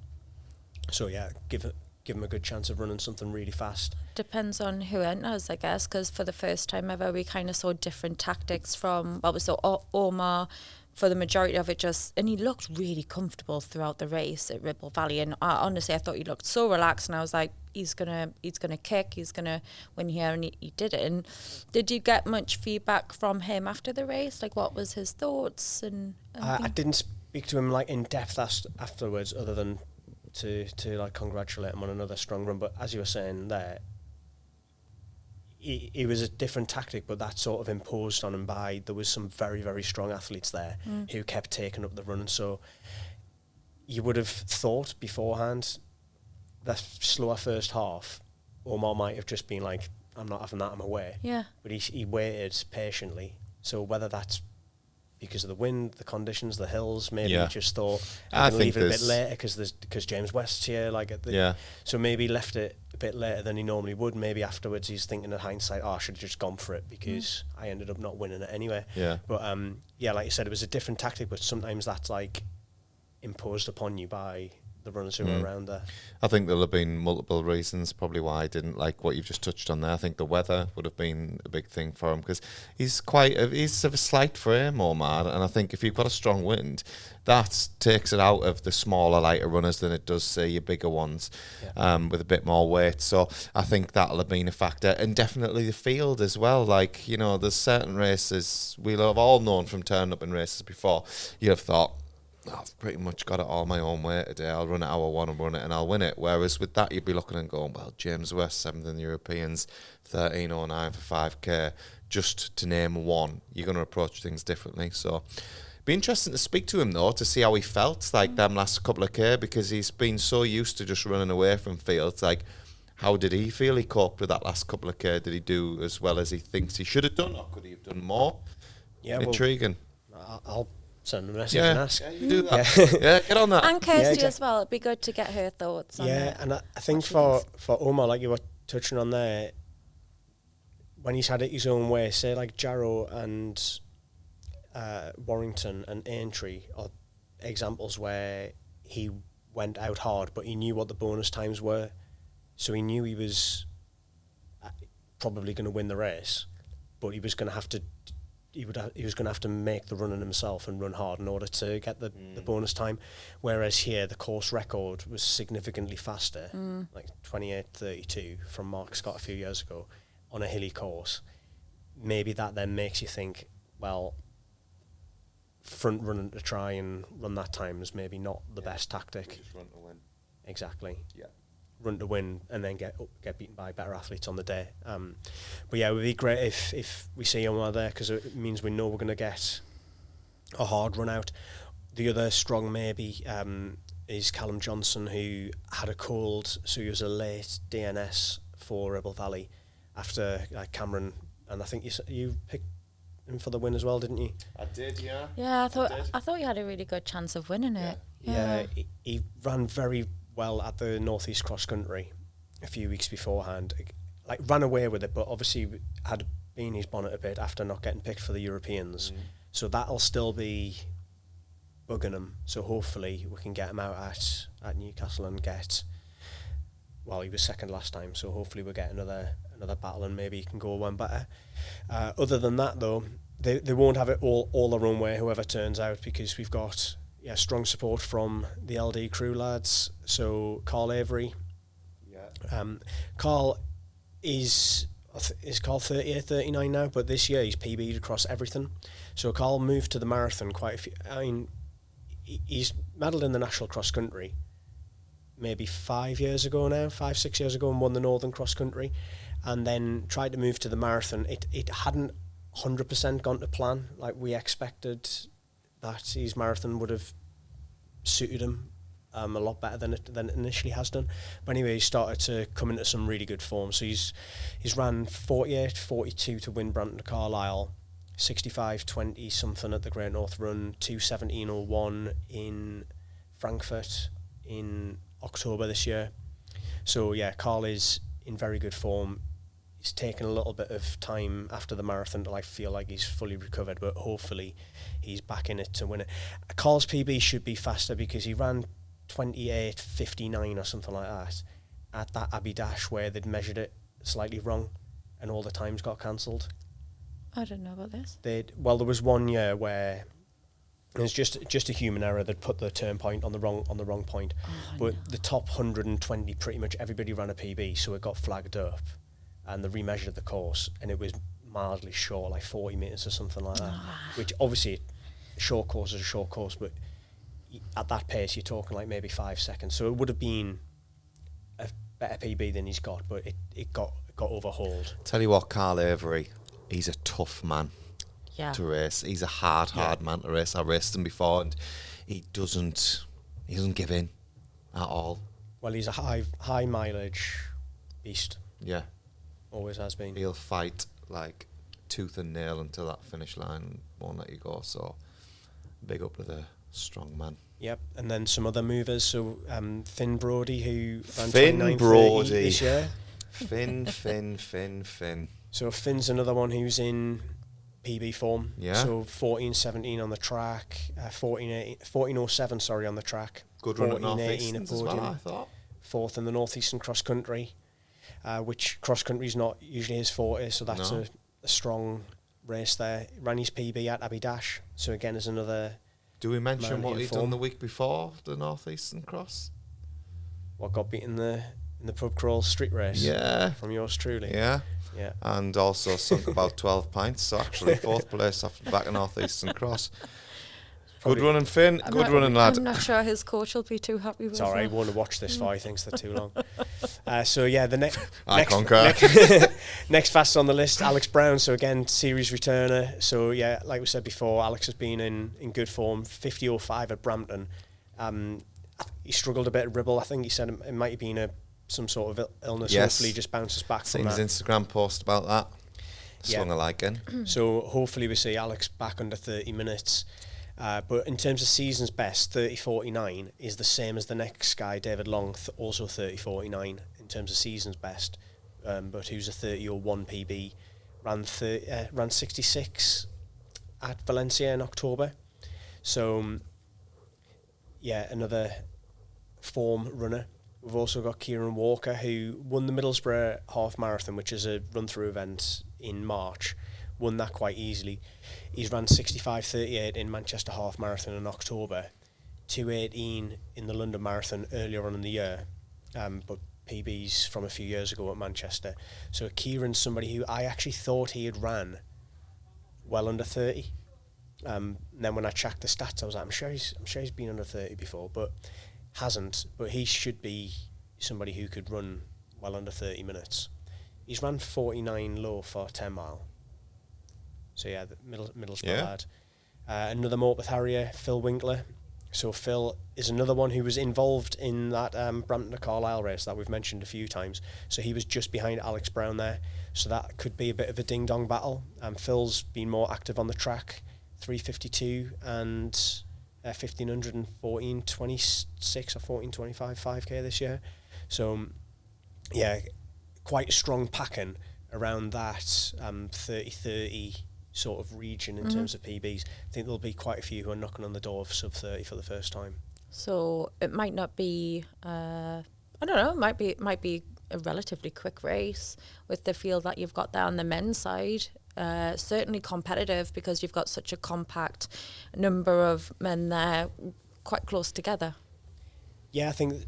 S1: So give him a good chance of running something really fast.
S3: Depends on who enters, I guess, because for the first time ever, we kind of saw different tactics from, we saw Omar for the majority of it and he looked really comfortable throughout the race at Ribble Valley. And honestly, I thought he looked so relaxed, and I was like, he's gonna kick, he's gonna win here, and he did it. And did you get much feedback from him after the race? Like, what was his thoughts? And
S1: I didn't speak to him like in depth afterwards, other than to like congratulate him on another strong run. But as you were saying there, it was a different tactic, but that sort of imposed on him by, there was some very, very strong athletes there who kept taking up the run. So you would have thought beforehand the slower first half, Omar might have just been like, I'm not having that, I'm away.
S3: Yeah.
S1: But he waited patiently. So whether that's because of the wind, the conditions, the hills, maybe he just thought, I can leave it a bit later because James West's here. So maybe left it a bit later than he normally would. Maybe afterwards he's thinking in hindsight, I should have just gone for it because I ended up not winning it anyway.
S2: Yeah.
S1: But like you said, it was a different tactic, but sometimes that's like imposed upon you by the runners who were around there.
S2: I think there'll have been multiple reasons probably why I didn't like what you've just touched on there. I think the weather would have been a big thing for him because he's of a slight frame, Omar, and I think if you've got a strong wind, that takes it out of the smaller, lighter runners than it does, say, your bigger ones with a bit more weight. So I think that'll have been a factor, and definitely the field as well. Like, there's certain races we'll have all known from turning up in races before. You'll have thought, I've pretty much got it all my own way today. I'll run it hour one and run it and I'll win it. Whereas with that, you'd be looking and going, well, James West, 7th in the Europeans, 13:09 for 5K, just to name one. You're going to approach things differently. So be interesting to speak to him, though, to see how he felt like them last couple of K, because he's been so used to just running away from fields. Like, how did he feel he coped with that last couple of K? Did he do as well as he thinks he should have done, or could he have done more?
S1: Yeah,
S2: intriguing.
S1: I'll send a message and ask.
S2: Yeah, you do that. Yeah, get on that.
S3: And Kirsty as well. It'd be good to get her thoughts on it.
S1: Yeah, and I think for Omar, like you were touching on there, when he's had it his own way, say like Jarrow and Warrington and Aintree are examples where he went out hard, but he knew what the bonus times were, so he knew he was probably going to win the race, but he was going to have to. He was going to have to make the running himself and run hard in order to get the bonus time. Whereas here, the course record was significantly faster, like 28:32 from Mark Scott a few years ago on a hilly course. Maybe that then makes you think, well, front running to try and run that time is maybe not the best tactic.
S2: Just run to win.
S1: Exactly.
S2: Yeah.
S1: Run to win and then get beaten by better athletes on the day. But yeah, it would be great if we see Omar there, because it means we know we're going to get a hard run out. The other strong maybe is Callum Johnson, who had a cold, so he was a late DNS for Ribble Valley after Cameron, and I think you picked him for the win as well, didn't you?
S2: I did, yeah.
S3: Yeah, I thought you had a really good chance of winning it.
S1: Yeah, he ran very well at the Northeast Cross Country a few weeks beforehand. Like, ran away with it, but obviously had been his bonnet a bit after not getting picked for the Europeans. So that'll still be bugging him. So hopefully we can get him out at Newcastle and get. Well, he was second last time, so hopefully we'll get another battle and maybe he can go one better. Other than that, though, they won't have it all their own way, whoever turns out, because we've got strong support from the LD crew lads. So Carl Avery. Yeah. Carl is Carl 38, 39 now, but this year he's PB'd across everything. So Carl moved to the marathon quite a few. I mean, he's medalled in the national cross country maybe 5 6 years ago, and won the Northern Cross Country, and then tried to move to the marathon. It hadn't 100% gone to plan. Like, we expected that his marathon would have suited him a lot better than it initially has done. But anyway, he started to come into some really good form. So he's ran 48.42 to win Brampton to Carlisle, 65.20 something at the Great North Run, 2:17.01 in Frankfurt in October this year. So yeah, Carl is in very good form. He's taken a little bit of time after the marathon to feel like he's fully recovered, but hopefully he's back in it to win it. Carl's PB should be faster because he ran 28.59 or something like that at that Abbey Dash where they'd measured it slightly wrong and all the times got cancelled.
S3: I don't know about this.
S1: There was one year where it was just a human error. They'd put the turn point on the wrong point. But the top 120, pretty much everybody ran a PB, so it got flagged up and they remeasured the course and it was mildly short, like 40 metres or something like that. Which obviously, a short course is a short course, but at that pace you're talking like maybe 5 seconds. So it would have been a better PB than he's got, but it got overhauled.
S2: Tell you what, Carl Avery, he's a tough man
S3: Yeah.
S2: to race. He's a hard man to race. I raced him before and he doesn't give in at all.
S1: Well, he's a high mileage beast.
S2: Yeah.
S1: Always has been.
S2: He'll fight like tooth and nail until that finish line, won't let you go. So big up to the strong man.
S1: Yep, and then some other movers. So Finn Brodie, who ran
S2: Finn
S1: 29.30 this year.
S2: Finn.
S1: So Finn's another one who's in PB form.
S2: Yeah.
S1: So 14.17 on the track, 14.07, sorry, on the track.
S2: Good run at North
S1: 14.18
S2: Easterns
S1: at
S2: as well,
S1: podium.
S2: I thought.
S1: Fourth in the North Eastern Cross Country, which cross country is not usually his forte, so that's
S2: No.
S1: a strong race there. Ran his PB at Abbey Dash, so again is another.
S2: Do we mention
S1: Man
S2: what
S1: in
S2: he'd
S1: form.
S2: done the week before the North Eastern Cross?
S1: What got beat in the pub crawl street race?
S2: Yeah.
S1: From yours truly.
S2: Yeah.
S1: Yeah.
S2: And also sunk about 12 pints, so actually fourth place off the back of North Eastern Cross. Good running, Finn. Good running, lad.
S3: I'm not sure his coach will be too happy with
S1: It's all right. He
S3: that.
S1: won't watch this far. He thinks they're too long. So yeah, the
S2: I concur.
S1: next fast on the list, Alex Brown. So again, series returner. So yeah, like we said before, Alex has been in good form. 50.05 at Brampton. He struggled a bit at Ribble. I think he said it might have been some sort of illness.
S2: Yes.
S1: Hopefully, he just bounces back
S2: Seen
S1: from
S2: his
S1: that.
S2: Instagram post about that.
S1: Yeah.
S2: Swung a like in.
S1: So hopefully we see Alex back under 30 minutes. But in terms of season's best, 30.49 is the same as the next guy, David Long, also 30.49 in terms of season's best, but who's a 30.01 PB, ran 66 at Valencia in October. So, yeah, another form runner. We've also got Kieran Walker, who won the Middlesbrough Half Marathon, which is a run-through event in March. Won that quite easily. He's ran 65.38 in Manchester Half Marathon in October, 2:18 in the London Marathon earlier on in the year, but PBs from a few years ago at Manchester. So Kieran's somebody who I actually thought he had ran well under 30. And then when I checked the stats, I was like, I'm sure he's been under 30 before, but hasn't. But he should be somebody who could run well under 30 minutes. He's ran 49 low for 10 mile. So yeah, the Middlesbrough lad. Another Morpeth Harrier, Phil Winkler. So Phil is another one who was involved in that Brampton to Carlisle race that we've mentioned a few times. So he was just behind Alex Brown there. So that could be a bit of a ding-dong battle. Phil's been more active on the track, 3:52 and 1,500 and 14:26 or 14:25 5K this year. So yeah, quite a strong packing around that 30-30 sort of region in terms of PBs. I think there'll be quite a few who are knocking on the door of sub 30 for the first time.
S3: So it might not be, I don't know, it might be a relatively quick race with the field that you've got there on the men's side. Certainly competitive because you've got such a compact number of men there quite close together.
S1: Yeah, I think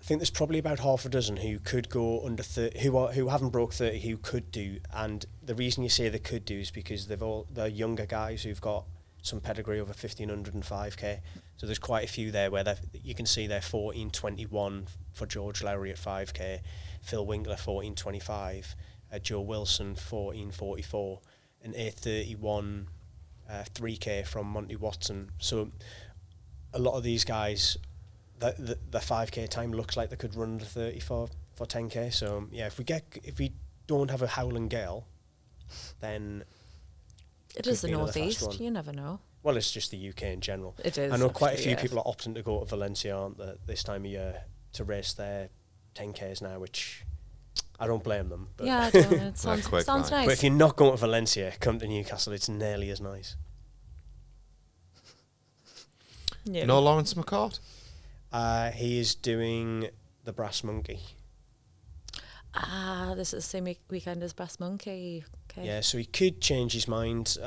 S1: there's probably about half a dozen who could go under 30, who haven't broke 30, who could do. And the reason you say they could do is because they're younger guys who've got some pedigree over 1,500 and 5K. So there's quite a few there where you can see they're 14:21 for George Lowry at 5K, Phil Winkler 14:25, Joe Wilson 14:44, and 8:31 3K from Monty Watson. So a lot of these guys the 5K time looks like they could run under 30 for 10K. So yeah, if we don't have a howling gale, then
S3: It is the
S1: be another fast
S3: northeast.
S1: one.
S3: You never know.
S1: Well, it's just the UK in general.
S3: It is.
S1: I know quite a
S3: actually,
S1: few
S3: yes.
S1: people are opting to go to Valencia, aren't they, this time of year to race their 10Ks now, which I don't blame them. But
S3: Yeah, I don't. It sounds
S2: quick,
S3: sounds
S2: right.
S3: nice.
S1: but if you're not going to Valencia, come to Newcastle. It's nearly as nice.
S3: Yeah.
S2: You know Lawrence McCord?
S1: He is doing the Brass Monkey.
S3: This is the same weekend as Brass Monkey. Okay.
S1: Yeah, so he could change his mind.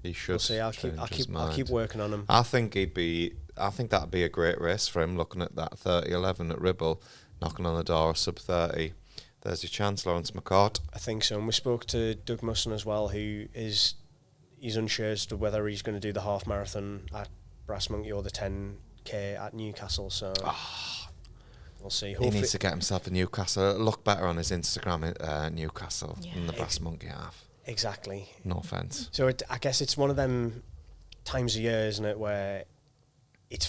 S2: He should.
S1: We'll see. I'll keep working on him.
S2: I think that'd be a great race for him. Looking at that 30:11 at Ribble, knocking on the door of sub 30. There's your chance, Lawrence McCord.
S1: I think so. And we spoke to Doug Musson as well, he's unsure as to whether he's going to do the half marathon at Brass Monkey or the 10K at Newcastle. So we'll see.
S2: He needs to get himself a Newcastle. It'll look better on his Instagram at Newcastle than the Brass Monkey half.
S1: Exactly.
S2: No offence.
S1: So I guess it's one of them times of year, isn't it, where it's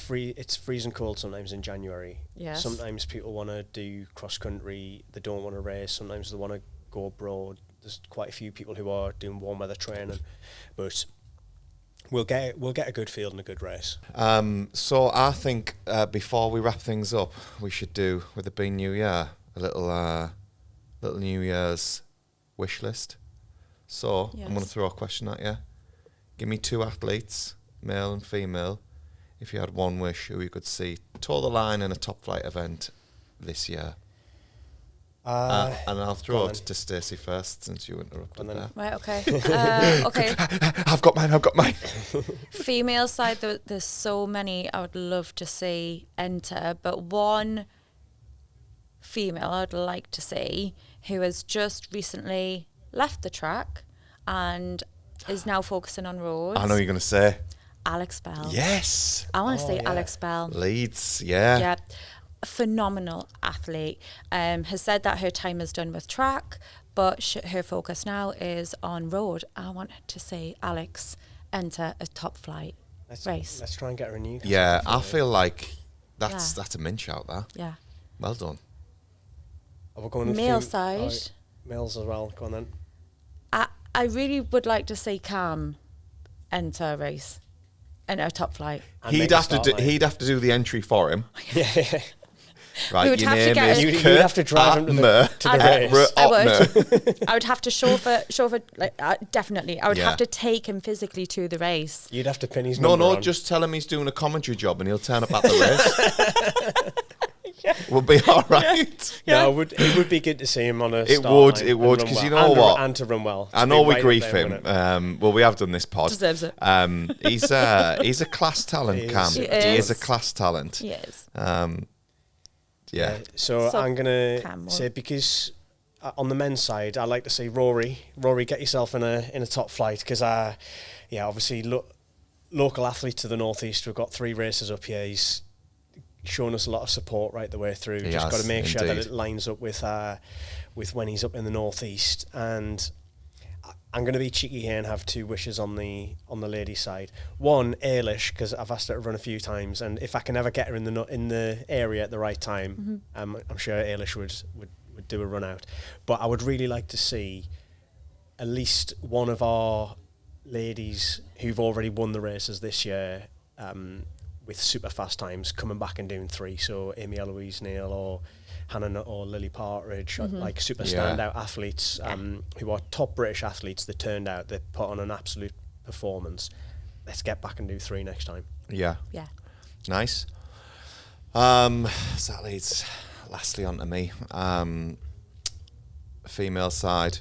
S1: freezing cold sometimes in January.
S3: Yes.
S1: Sometimes people want to do cross country. They don't want to race. Sometimes they want to go abroad. There's quite a few people who are doing warm weather training, but we'll get a good field and a good race.
S2: So I think before we wrap things up, we should do, with it being New Year, a little New Year's wish list. So I'm going to throw a question at you. Give me 2 athletes, male and female. If you had one wish, who you could see toe the line in a top flight event this year. And I'll throw it to Stacey first, since you interrupted there.
S3: Right, okay. Okay.
S2: I've got mine.
S3: Female side, there's so many I would love to see enter, but one female I'd like to see who has just recently left the track and is now focusing on roads.
S2: I know you're going to say.
S3: Alex Bell.
S2: Yes.
S3: I want to see Alex Bell.
S2: Leeds, yeah.
S3: Yeah. A phenomenal athlete. Has said that her time is done with track, but her focus now is on road. I want to see Alex enter a top flight race.
S1: Let's try and get her a new.
S2: Yeah, I feel like that's a min shout there.
S3: Yeah.
S2: Well done.
S1: We're going
S3: Male side.
S1: Males as well. Go on then.
S3: I really would like to see Cam enter a race, enter a top flight.
S2: He'd have to do the entry for him.
S1: Yeah.
S2: Right,
S3: We would
S2: your
S3: have to
S2: name
S3: get
S2: is
S3: a-
S1: You'd have to drive him to the race.
S3: I would. I would have to chauffeur definitely. I would
S2: Yeah.
S3: have to take him physically to the race.
S1: You'd have to pin his
S2: No,
S1: number on.
S2: just tell him he's doing a commentary job and he'll turn up at the race. We'll be all right.
S1: Yeah, it would be good to see him on a
S2: It
S1: start
S2: would,
S1: line
S2: it
S1: and
S2: would,
S1: run
S2: 'cause
S1: well.
S2: you know what?
S1: And to run well.
S2: I
S1: To
S2: know
S1: be
S2: we
S1: right
S2: grief
S1: up there
S2: him.
S1: with it.
S2: Well, we have done this pod.
S3: Deserves it.
S2: He's a class talent,
S1: He
S2: Cam.
S1: is.
S2: He
S3: He
S2: is a
S3: is.
S2: class talent.
S3: Yes.
S2: Yeah.
S1: So I'm going
S3: Cam,
S1: to say, because on the men's side, I like to see Rory, get yourself in a top flight, because obviously local athlete to the northeast. We've got 3 races up here. He's shown us a lot of support right the way through.
S2: He
S1: Just
S2: has,
S1: got to make sure that
S2: indeed.
S1: it lines up with when he's up in the northeast. And I'm going to be cheeky here and have 2 wishes on the ladies' side. One, Ailish, because I've asked her to run a few times, and if I can ever get her in the area at the right time, I'm sure Ailish would do a run out. But I would really like to see at least one of our ladies who've already won the races this year with super fast times coming back and doing 3. So Amy Eloise Neal or Hannah or Lily Partridge, like super standout athletes who are top British athletes that turned out, they put on an absolute performance. Let's get back and do 3 next time.
S2: Yeah.
S3: Yeah.
S2: Nice. So that leads lastly on to me. Female side.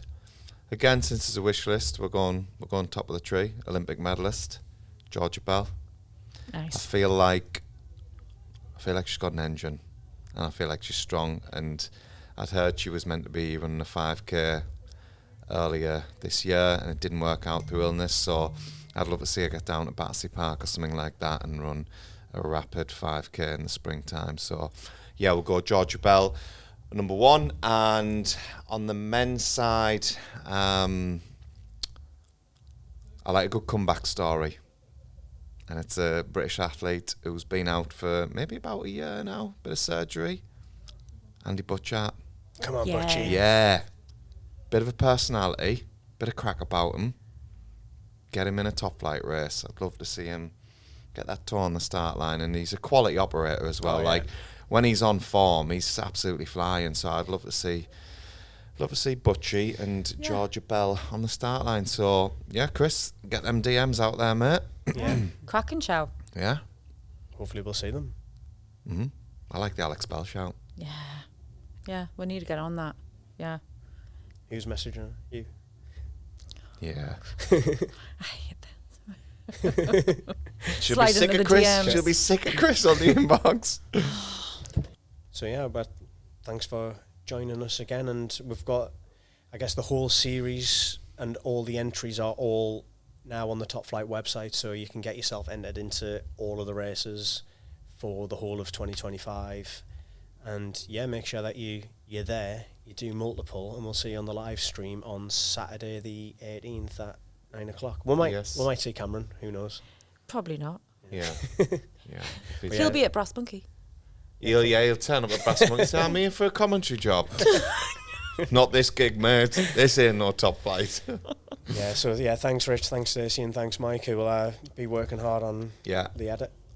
S2: Again, since it's a wish list, we're going top of the tree. Olympic medalist, Georgia Bell. I
S3: Nice.
S2: feel like she's got an engine, and I feel like she's strong. And I'd heard she was meant to be running a 5K earlier this year, and it didn't work out through illness. So I'd love to see her get down to Battersea Park or something like that and run a rapid 5K in the springtime. So yeah, we'll go Georgia Bell, number 1. And on the men's side, I like a good comeback story. and it's a British athlete who's been out for maybe about a year now, bit of surgery. Andy Butchart.
S1: Come on,
S3: Yeah.
S1: Butchie.
S2: Yeah. Bit of a personality, bit of crack about him. Get him in a top flight race. I'd love to see him get that toe on the start line, and he's a quality operator as well.
S1: Oh, yeah.
S2: Like when he's on form, he's absolutely flying. So I'd love to see Butchie and Georgia Bell on the start line. So yeah, Chris, get them DMs out there, mate.
S1: Yeah.
S3: Cracking show.
S2: Yeah.
S1: Hopefully we'll see them.
S2: I like the Alex Bell shout.
S3: Yeah. Yeah, we need to get on that. Yeah.
S1: Who's messaging her? You.
S2: Yeah.
S3: I hate that.
S2: She'll
S3: Slide
S2: be sick
S3: into
S2: of
S3: the
S2: Chris.
S3: DMs.
S2: She'll be sick of Chris on the inbox.
S1: So yeah, but thanks for joining us again, and we've got, I guess, the whole series and all the entries are all now on the Top Flight website, so you can get yourself entered into all of the races for the whole of 2025. And yeah, make sure that you're there, you do multiple, and we'll see you on the live stream on Saturday the 18th at 9 o'clock. We might see Cameron, who knows.
S3: Probably not.
S2: Yeah. Yeah.
S3: He'll be at Brass Monkey.
S2: He'll turn up at Brass Monkey and say, I'm here for a commentary job. Not this gig, mate. This ain't no top flight.
S1: Yeah, so yeah, thanks Rich, thanks Stacey, and thanks Mike, who will be working hard on
S2: Yeah.
S1: the edit.